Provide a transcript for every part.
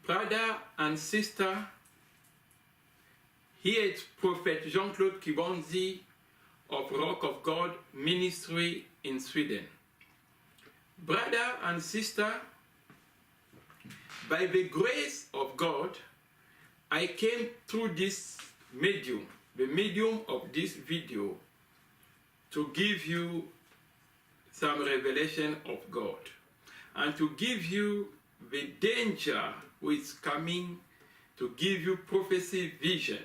Brother and sister, here is Prophet Jean-Claude Kibonzi of Rock of God Ministry in Sweden. Brother and sister, by the grace of God, I came through this medium, the medium of this video, to give you some revelation of God and to give you the danger which is coming, to give you prophecy vision.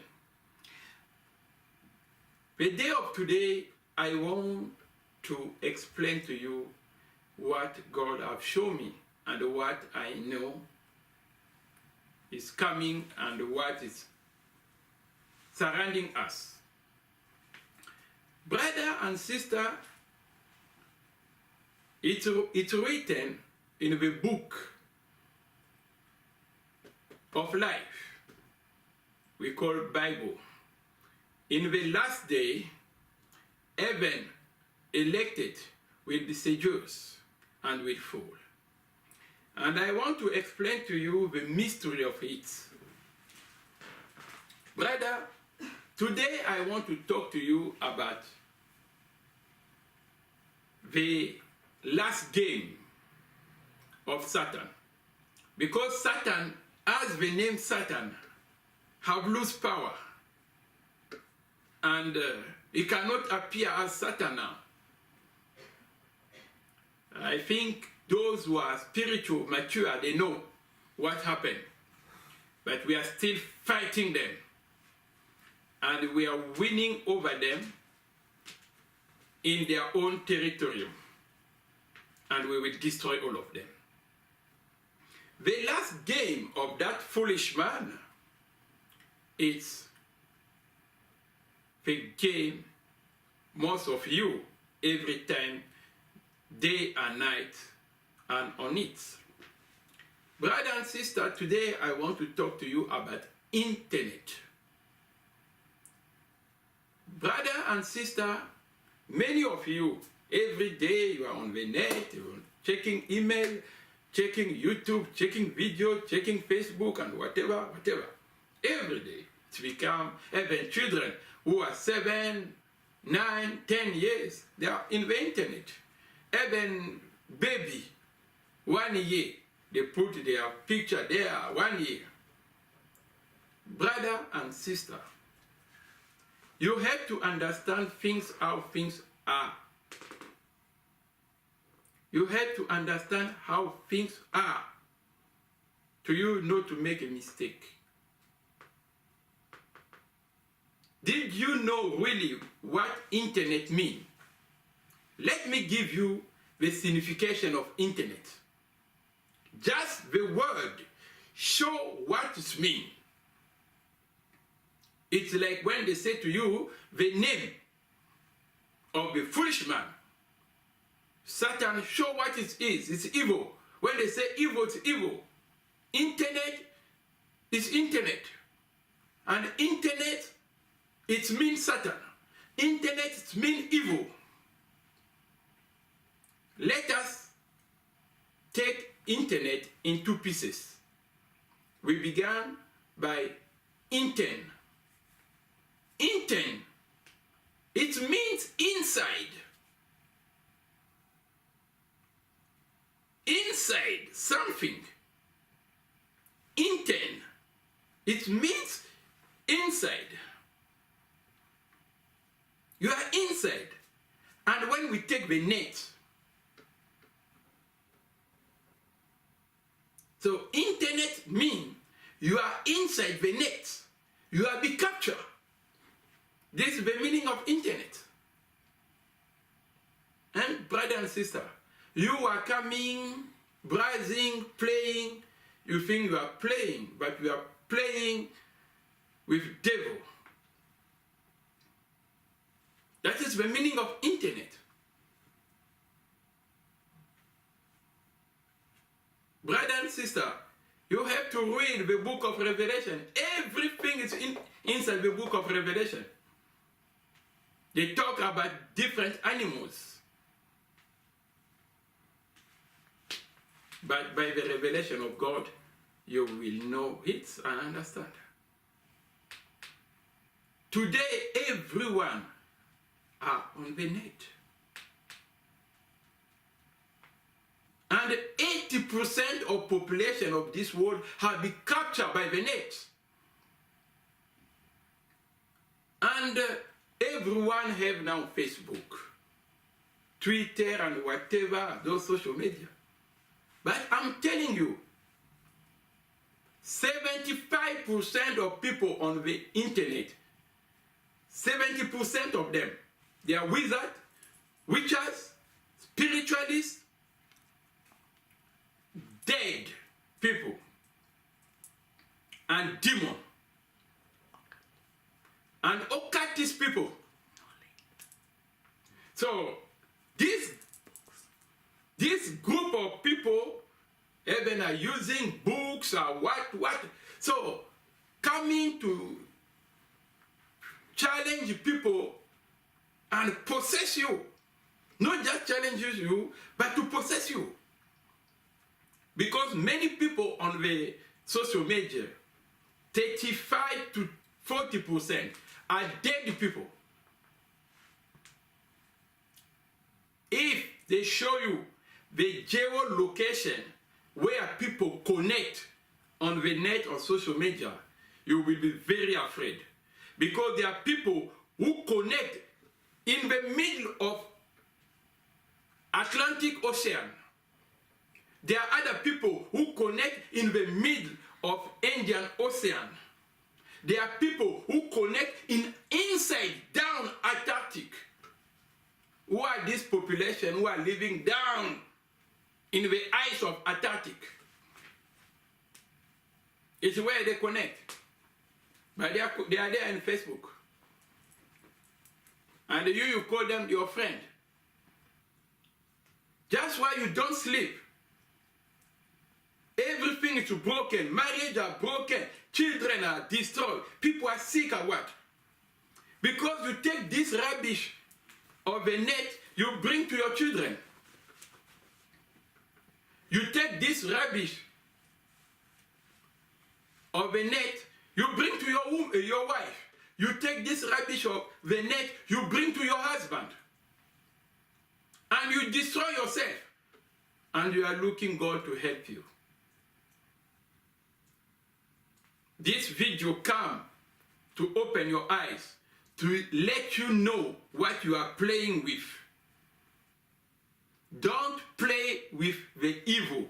The day of today, I want to explain to you what God has shown me and what I know is coming and what is surrounding us. Brother and sister, it's written in the book of life we call Bible. In the last day, heaven elected will be seduced and will fall. And I want to explain to you the mystery of it. Brother, today I want to talk to you about the last game of Satan. Because Satan, as the name Satan, have lost power. And he cannot appear as Satan now. I think those who are spiritual, mature, they know what happened. But we are still fighting them. And we are winning over them in their own territory. And we will destroy all of them. The last game of that foolish man is the game most of you every time, day and night, and on it. Brother and sister, today I want to talk to you about internet. Brother and sister, many of you, every day you are on the net, you're checking email, checking YouTube, checking video, checking Facebook, and whatever. Every day. It's become, even children who are 7, 9, 10 years, they are in the internet. Even baby, 1 year, they put their picture there, 1 year. Brother and sister, you have to understand things, how things are. You have to understand how things are, to you not to make a mistake. Did you know really what internet means? Let me give you the signification of internet. Just the word show what it means. It's like when they say to you the name of the foolish man. Satan show what it is. It's evil. When they say evil, it's evil. Internet is internet. And internet, it means Satan. Internet, it means evil. Let us take internet in two pieces. We began by intern. Intern, it means inside. Inside something. Intern, it means inside. You are inside. And when we take the net, so internet means you are inside the net. You are being captured. This is the meaning of internet. And brother and sister, you are coming, browsing, playing. You think you are playing, but you are playing with devil. That is the meaning of internet. Brother and sister, you have to read the book of Revelation. Everything is inside the book of Revelation. They talk about different animals. But by the revelation of God, you will know it and understand. Today, everyone are on the net. And 80% of population of this world have been captured by the net. And everyone have now Facebook, Twitter, and whatever, those social media. But I'm telling you, 75% of people on the internet, 70% of them, they are wizards, witches, spiritualists, dead people, and demons, and occultist people. So this group of people even are using books or what. So coming to challenge people and possess you. Not just challenge you, but to possess you. Because many people on the social media, 35 to 40% are dead people. If they show you the geolocation where people connect on the net or social media, you will be very afraid. Because there are people who connect in the middle of Atlantic Ocean. There are other people who connect in the middle of Indian Ocean. There are people who connect inside down Antarctic. Who are this population who are living down in the ice of Antarctic? It's where they connect. But they are there in Facebook. And you call them your friend. Just why you don't sleep. Everything is broken. Marriages are broken. Children are destroyed. People are sick or what? Because you take this rubbish of the net, you bring to your children. You take this rubbish of the net, you bring to your wife. You take this rubbish of the net, you bring to your husband. And you destroy yourself. And you are looking God to help you. This video comes to open your eyes, to let you know what you are playing with. Don't play with the evil.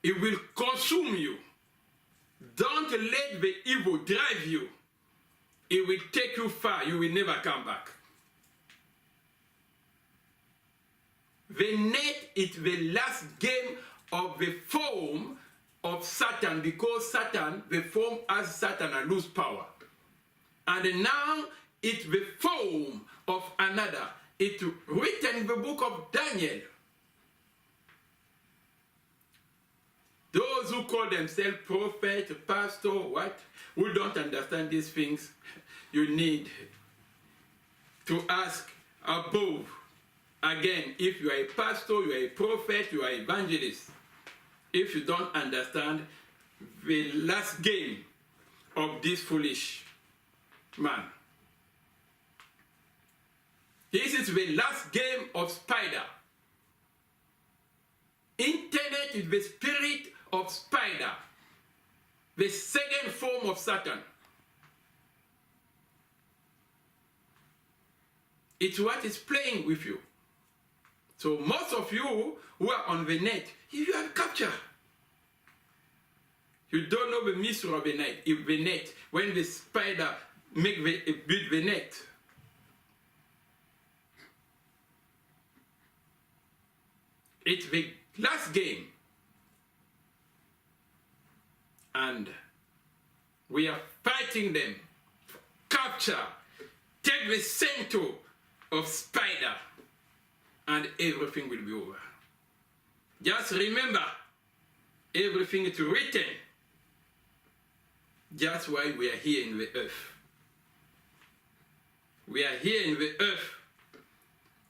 It will consume you. Don't let the evil drive you. It will take you far. You will never come back. The net is the last game of the form of Satan, because Satan, the form as Satan, lose power. And now it's the form of another. It's written in the book of Daniel. Those who call themselves prophet, pastor, who don't understand these things, you need to ask above. Again, if you are a pastor, you are a prophet, you are an evangelist. If you don't understand the last game of this foolish man. This is the last game of spider. Internet is the spirit of spider, the second form of Satan. It's what is playing with you. So most of you who are on the net, you are captured. You don't know the mystery of the net. If the net, when the spider build the net, it's the last game. And we are fighting them. Capture, take the center of spider, and everything will be over. Just remember, everything is written. That's why we are here in the earth. We are here in the earth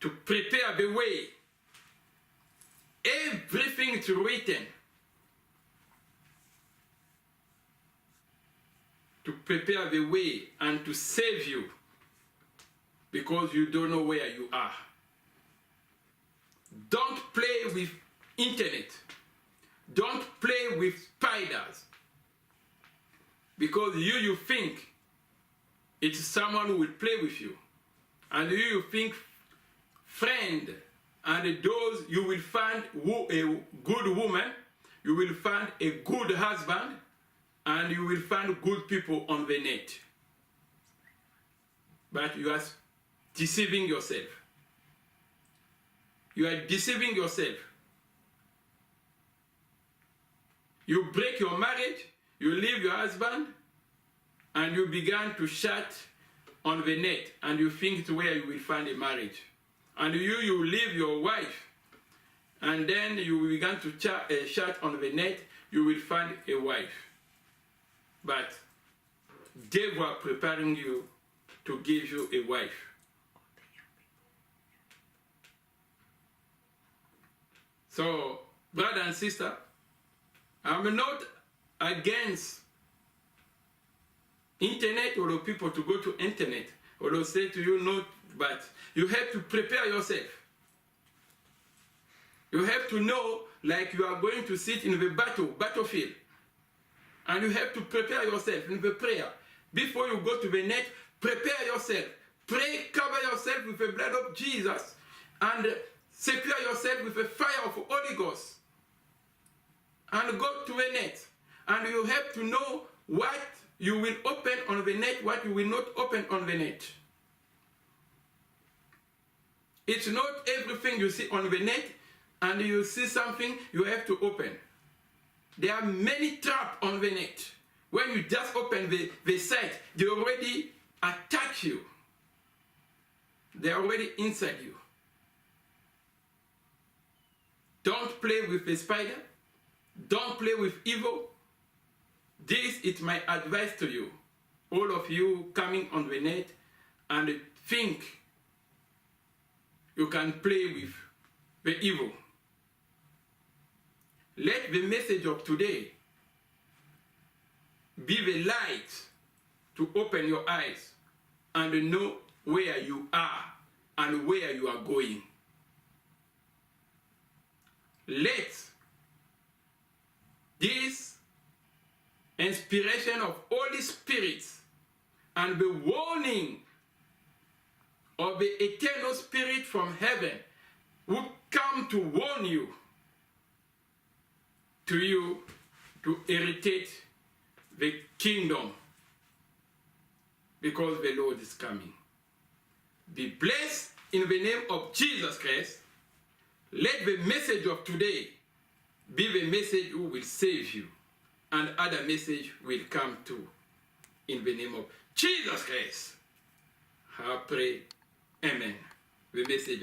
to prepare the way. Everything is written. prepare the way and to save you because you don't know where you are. Don't play with internet. Don't play with spiders. Because you think it's someone who will play with you. And you think friend, and those you will find a good woman, you will find a good husband, and you will find good people on the net. But you are deceiving yourself. You are deceiving yourself. You break your marriage, you leave your husband, and you begin to chat on the net, and you think it's where you will find a marriage. And you leave your wife, and then you begin to chat on the net, you will find a wife. But they were preparing you to give you a wife. So, brother and sister, I'm not against internet or people to go to internet, or say to you no, but you have to prepare yourself. You have to know, like you are going to sit in the battlefield, and you have to prepare yourself in the prayer. Before you go to the net, prepare yourself. Pray, cover yourself with the blood of Jesus, and secure yourself with the fire of the Holy Ghost. And go to the net. And you have to know what you will open on the net, what you will not open on the net. It's not everything you see on the net, and you see something you have to open. There are many traps on the net. When you just open the site, they already attack you. They're already inside you. Don't play with the spider. Don't play with evil. This is my advice to you. All of you coming on the net and think you can play with the evil. Let the message of today be the light to open your eyes and know where you are and where you are going. Let this inspiration of Holy Spirit and the warning of the eternal Spirit from heaven will come to warn you to inherit the kingdom, because the Lord is coming. Be blessed in the name of Jesus Christ. Let the message of today be the message who will save you, and other message will come too. In the name of Jesus Christ, I pray. Amen. The message.